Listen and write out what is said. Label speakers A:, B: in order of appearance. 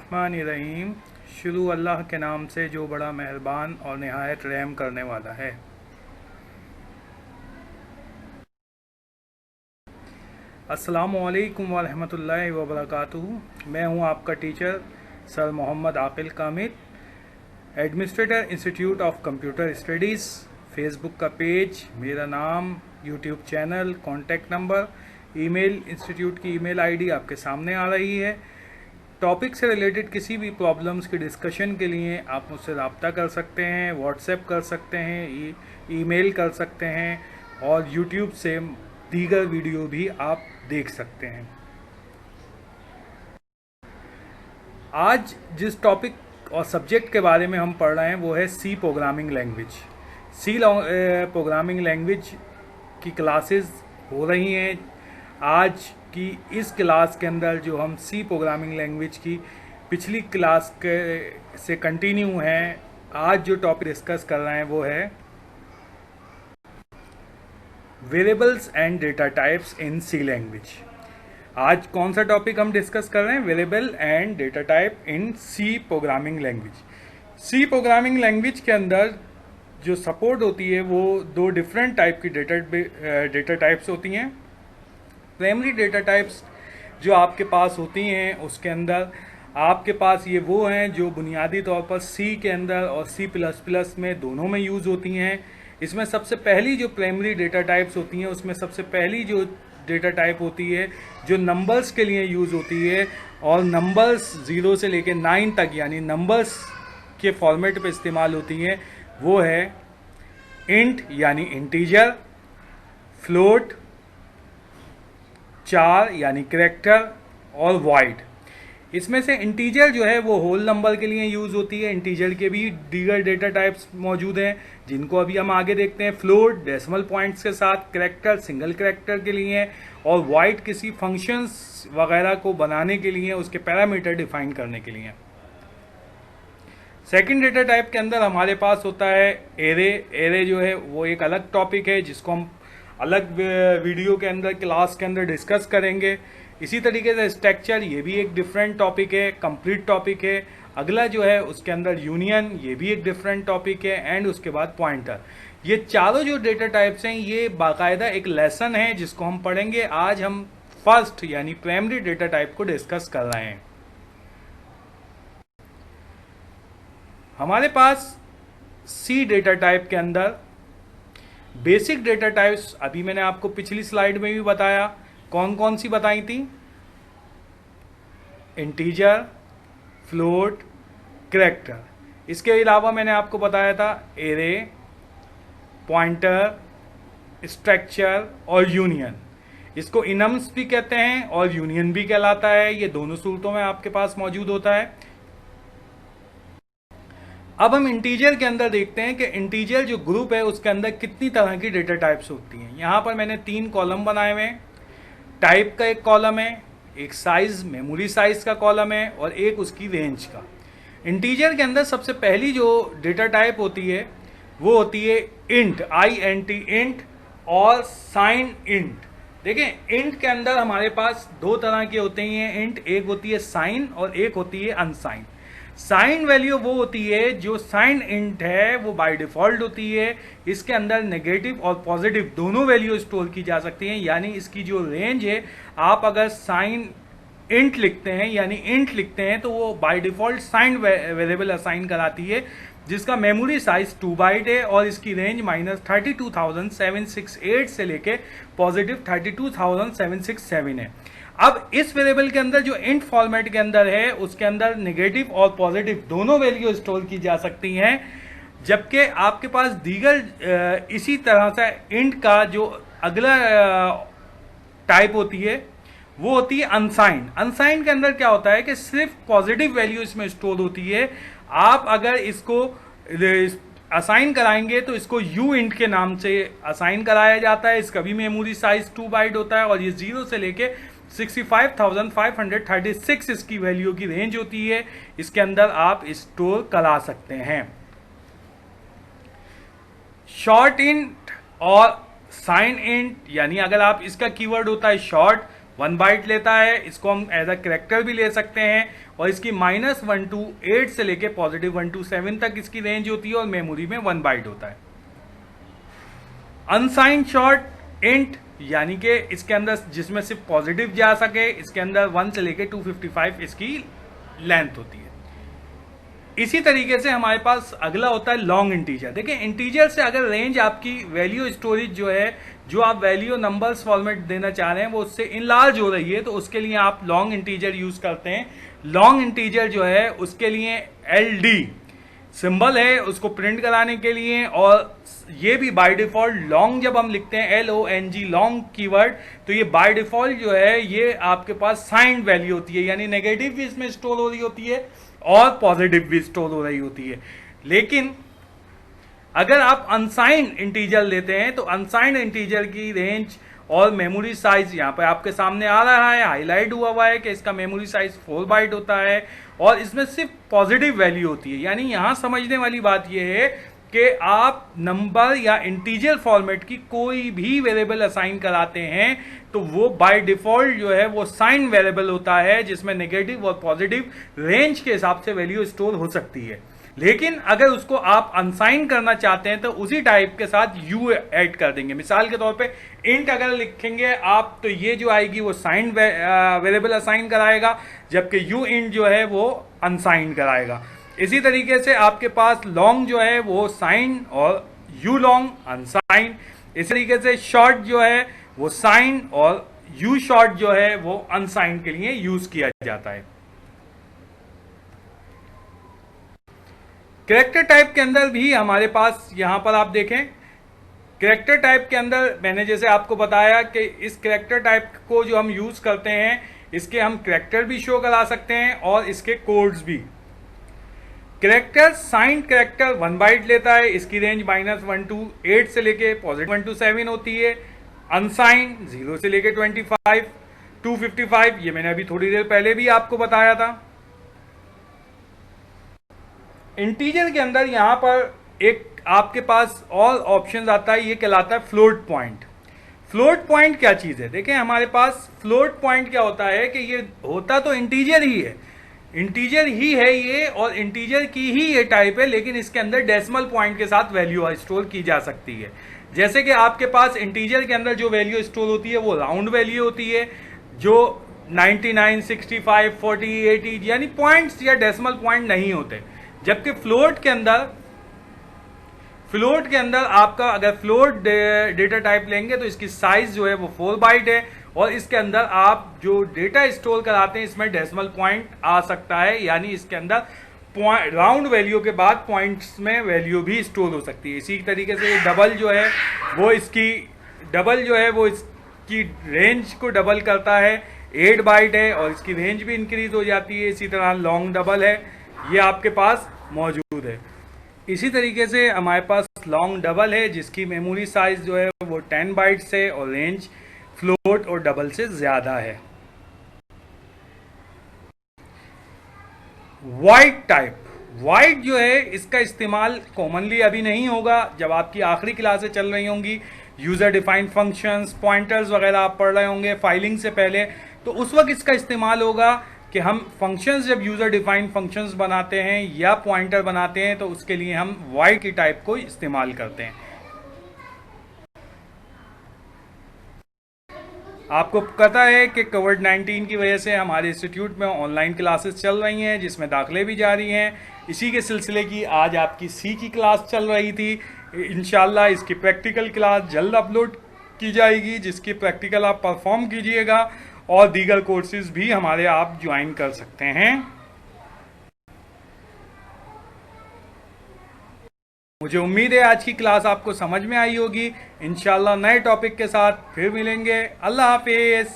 A: बिस्मिल्लाहिर्रहमानिर्रहीम। शुरू अल्लाह के नाम से जो बड़ा मेहरबान और नहायत रहम करने वाला है। अस्सलामुअलैकुम वरहमतुल्लाहि वबरकातुहू। मैं हूं आपका teacher sir Mohammad Aqil Kamil, administrator institute of computer studies. Facebook का पेज, मेरा नाम, YouTube channel, contact number, email, institute की ईमेल आईडी आपके सामने आ रही है। टॉपिक से रिलेटेड किसी भी प्रॉब्लम्स की डिस्कशन के लिए आप मुझसे रब्ता कर सकते हैं, व्हाट्सएप कर सकते हैं, ईमेल कर सकते हैं और यूट्यूब से दीगर वीडियो भी आप देख सकते हैं। आज जिस टॉपिक और सब्जेक्ट के बारे में हम पढ़ रहे हैं वो है C programming language. C programming language की क्लासेस हो रही हैं। आज की इस क्लास के अंदर जो हम सी प्रोग्रामिंग लैंग्वेज की पिछली क्लास के से कंटिन्यू हैं, आज जो टॉपिक डिस्कस कर रहे हैं वो है variables and data types in C language. आज कौन सा टॉपिक हम डिस्कस कर रहे हैं? Variable and data type in C programming language. C programming language के अंदर जो सपोर्ट होती है वो दो डिफरेंट टाइप की डेटा टाइप्स होती हैं। प्राइमरी डेटा टाइप्स जो आपके पास होती हैं उसके अंदर आपके पास ये वो हैं जो बुनियादी तौर पर सी के अंदर और सी प्लस प्लस में दोनों में यूज़ होती हैं। इसमें सबसे पहली जो प्राइमरी डेटा टाइप्स होती हैं उसमें सबसे पहली जो डेटा टाइप होती है जो नंबर्स के लिए यूज़ होती है और नंबर्स 0 से लेकर 9 तक यानी नंबर्स के फॉर्मेट पे इस्तेमाल होती हैं, वो है इंट यानी इंटीजर, फ्लोट, चार यानी कैरेक्टर और वॉइड। इसमें से इंटीजर जो है वो होल नंबर के लिए यूज़ होती है। इंटीजर के भी दीगर डेटा टाइप्स मौजूद हैं जिनको अभी हम आगे देखते हैं। फ्लोट डेसिमल पॉइंट्स के साथ, कैरेक्टर सिंगल कैरेक्टर के लिए और वॉइड किसी फंक्शंस वगैरह को बनाने के लिए, उसके पैरामीटर डिफाइन करने के लिए। सेकंड डेटा टाइप के अंदर हमारे पास होता है एरे। एरे जो है वो एक अलग टॉपिक है जिसको हम अलग वीडियो के अंदर क्लास के अंदर डिस्कस करेंगे। इसी तरीके से स्ट्रक्चर, ये भी एक डिफरेंट टॉपिक है, कंप्लीट टॉपिक है। अगला जो है उसके अंदर यूनियन, ये भी एक डिफरेंट टॉपिक है। एंड उसके बाद पॉइंटर। ये चारों जो डेटा टाइप्स हैं ये बाकायदा एक लेसन है जिसको हम पढ़ेंगे। आज हम फर्स्ट यानी प्राइमरी डेटा टाइप को डिस्कस कर रहे हैं। हमारे पास सी डेटा टाइप के अंदर बेसिक डेटा टाइप्स अभी मैंने आपको पिछली स्लाइड में भी बताया। कौन कौन सी बताई थी? Integer, float, character. इसके अलावा मैंने आपको बताया था एरे, पॉइंटर, स्ट्रक्चर और यूनियन। इसको इनम्स भी कहते हैं और यूनियन भी कहलाता है। ये दोनों सूरतों में आपके पास मौजूद होता है। अब हम इंटीजर के अंदर देखते हैं कि इंटीजर जो ग्रुप है उसके अंदर कितनी तरह की डेटा टाइप्स होती हैं। यहां पर मैंने 3 कॉलम बनाए हुए हैं। टाइप का एक कॉलम है, एक साइज मेमोरी साइज का कॉलम है और एक उसकी रेंज का। इंटीजर के अंदर सबसे पहली जो डेटा टाइप होती है वो होती है इंट, INT इंट और साइन इंट। देखें, इंट के अंदर हमारे पास 2 तरह के होते हैं इंट। एक होती है साइन और एक होती है अनसाइन। साइन वैल्यू वो होती है जो साइन इंट है वो बाय डिफॉल्ट होती है। इसके अंदर नेगेटिव और पॉजिटिव दोनों वैल्यू स्टोर की जा सकती हैं। यानी इसकी जो रेंज है, आप अगर साइन इंट लिखते हैं यानी इंट लिखते हैं तो वो by default sign variable assign कराती है जिसका मेमोरी साइज 2 बाइट है और इसकी रेंज -32,768 से लेके पॉजिटिव 32,767 है। अब इस वेरिएबल के अंदर जो इंट फॉर्मेट के अंदर है उसके अंदर नेगेटिव और पॉजिटिव दोनों वैल्यू स्टोर की जा सकती हैं। जबकि आपके पास दीगर इसी तरह से इंट का जो अगला टाइप होती है वो होती है अनसाइन। अनसाइन के अंदर क्या होता है कि सिर्फ पॉजिटिव वैल्यू इसमें स्टोर होती है। आप अगर इसको असाइन कराएंगे तो इसको यू इंट के नाम से असाइन कराया जाता है। इसका भी मेमोरी साइज 2 बाइट होता है और ये 0 से लेके 65,536 इसकी वैल्यू की रेंज होती है। इसके अंदर आप स्टोर करा सकते हैं। शॉर्ट इंट और साइन इंट, यानी अगर आप इसका कीवर्ड होता है शॉर्ट 1 बाइट लेता है। इसको हम एज अ कैरेक्टर भी ले सकते हैं और इसकी -1 to 8 से लेके +1 to 7 तक इसकी रेंज होती है और मेमोरी में 1 बाइट होता है। अनसाइंड शॉर्ट इंट यानी कि इसके अंदर जिसमें सिर्फ पॉजिटिव जा सके, इसके अंदर 1 से लेके 255 इसकी लेंथ होती है। इसी तरीके से हमारे पास अगला होता है लॉन्ग इंटीजर। देखिए इंटीजर से अगर रेंज आपकी वैल्यू स्टोरेज जो है, जो आप वैल्यू नंबर्स फॉर्मेट देना चाह रहे हैं वो उससे इनलार्ज हो रही है, तो उसके लिए आप लॉन्ग इंटीजर यूज करते हैं। लॉन्ग इंटीजर जो है उसके लिए LD सिंबल है उसको प्रिंट कराने के लिए, और ये भी बाय डिफॉल्ट लॉन्ग जब हम लिखते हैं LONG लॉन्ग कीवर्ड, तो ये बाय डिफॉल्ट जो है ये आपके पास साइंड वैल्यू होती है, यानी नेगेटिव भी इसमें स्टोर हो रही होती है और पॉजिटिव भी स्टोर हो रही होती है। लेकिन अगर आप अनसाइंड इंटीजर लेते हैं तो अनसाइंड इंटीजर की रेंज और मेमोरी साइज यहाँ पे आपके सामने आ रहा है, हाईलाइट हुआ है कि इसका मेमोरी साइज 4 बाइट होता है और इसमें सिर्फ पॉजिटिव वैल्यू होती है। यानी यहां समझने वाली बात यह है कि आप नंबर या इंटीजर फॉर्मेट की कोई भी वेरिएबल असाइन कराते हैं तो वो बाय डिफॉल्ट जो है वो साइन वेरिएबल होता है, जिसमें नेगेटिव और पॉजिटिव रेंज के हिसाब से वैल्यू स्टोर हो सकती है। लेकिन अगर उसको आप अनसाइन करना चाहते हैं तो उसी टाइप के साथ यू ऐड कर देंगे। मिसाल के तौर पे इंट अगर लिखेंगे आप तो ये जो आएगी वो साइन वेरिएबल असाइन कराएगा, जबकि यू इंट जो है वो अनसाइन कराएगा। इसी तरीके से आपके पास लॉन्ग जो है वो साइन और यू लॉन्ग अनसाइन। इसी तरीके से शॉर्ट जो है वो साइन और यू शॉर्ट जो है वो अनसाइन के लिए यूज किया जाता है। कैरेक्टर टाइप के अंदर भी हमारे पास यहां पर आप देखें, कैरेक्टर टाइप के अंदर मैंने जैसे आपको बताया कि इस कैरेक्टर टाइप को जो हम यूज करते हैं इसके हम कैरेक्टर भी शो करा सकते हैं और इसके कोड्स भी। कैरेक्टर साइंड कैरेक्टर 1 बाइट लेता है, इसकी रेंज -1 to 8 से लेके +1 to 7 होती है। अनसाइंड 0 से लेके 25 255, ये मैंने अभी थोड़ी देर पहले भी आपको बताया था। इंटीजर के अंदर यहां पर एक आपके पास और ऑप्शन आता है, ये कहलाता है फ्लोट पॉइंट। फ्लोट पॉइंट क्या चीज है? देखें हमारे पास फ्लोट पॉइंट क्या होता है कि ये होता तो इंटीजर ही है, इंटीजर ही है ये और इंटीजर की ही ये टाइप है, लेकिन इसके अंदर डेसिमल पॉइंट के साथ वैल्यू स्टोर की जा सकती है। जैसे कि आपके पास इंटीजर के अंदर जो वैल्यू स्टोर होती है वो राउंड वैल्यू होती है, जो 99, 65, 40, 80 यानी पॉइंट्स या डेसिमल पॉइंट नहीं होते। जबकि फ्लोट के अंदर आपका अगर फ्लोट डेटा टाइप लेंगे तो इसकी साइज जो है वो 4 बाइट है और इसके अंदर आप जो डेटा स्टोर कराते हैं इसमें डेसिमल पॉइंट आ सकता है, यानी इसके अंदर राउंड वैल्यू के बाद पॉइंट्स में वैल्यू भी स्टोर हो सकती है। इसी तरीके से डबल जो है वो इसकी रेंज को डबल करता है, 8 बाइट है और इसकी रेंज भी इंक्रीज हो जाती है। इसी तरह लॉन्ग डबल है, ये आपके पास मौजूद है। इसी तरीके से हमारे पास लॉन्ग डबल है जिसकी मेमोरी साइज जो है वो 10 बाइट्स है और रेंज फ्लोट और डबल से ज्यादा है। वाइड टाइप, वाइड जो है इसका इस्तेमाल कॉमनली अभी नहीं होगा, जब आपकी आखिरी क्लासें चल रही होंगी, यूजर डिफाइंड फंक्शंस, पॉइंटर्स वगैरह आप पढ़ रहे होंगे फाइलिंग से पहले, तो उस वक्त इसका इस्तेमाल होगा कि हम फंक्शंस जब यूजर डिफाइंड फंक्शंस बनाते हैं या पॉइंटर बनाते हैं तो उसके लिए हम वाइड की टाइप को इस्तेमाल करते हैं। आपको पता है कि कोविड-19 की वजह से हमारे इंस्टीट्यूट में ऑनलाइन क्लासेस चल रही हैं जिसमें दाखिले भी जारी हैं। इसी के सिलसिले की आज आपकी सी की क्लास चल रही थी। इंशाल्लाह इसकी प्रैक्टिकल क्लास जल्द अपलोड की जाएगी, जिसकी प्रैक्टिकल आप परफॉर्म कीजिएगा और दीगर कोर्सेज भी हमारे आप ज्वाइन कर सकते हैं। मुझे उम्मीद है आज की क्लास आपको समझ में आई होगी। इंशाल्लाह नए टॉपिक के साथ फिर मिलेंगे। अल्लाह हाफिज।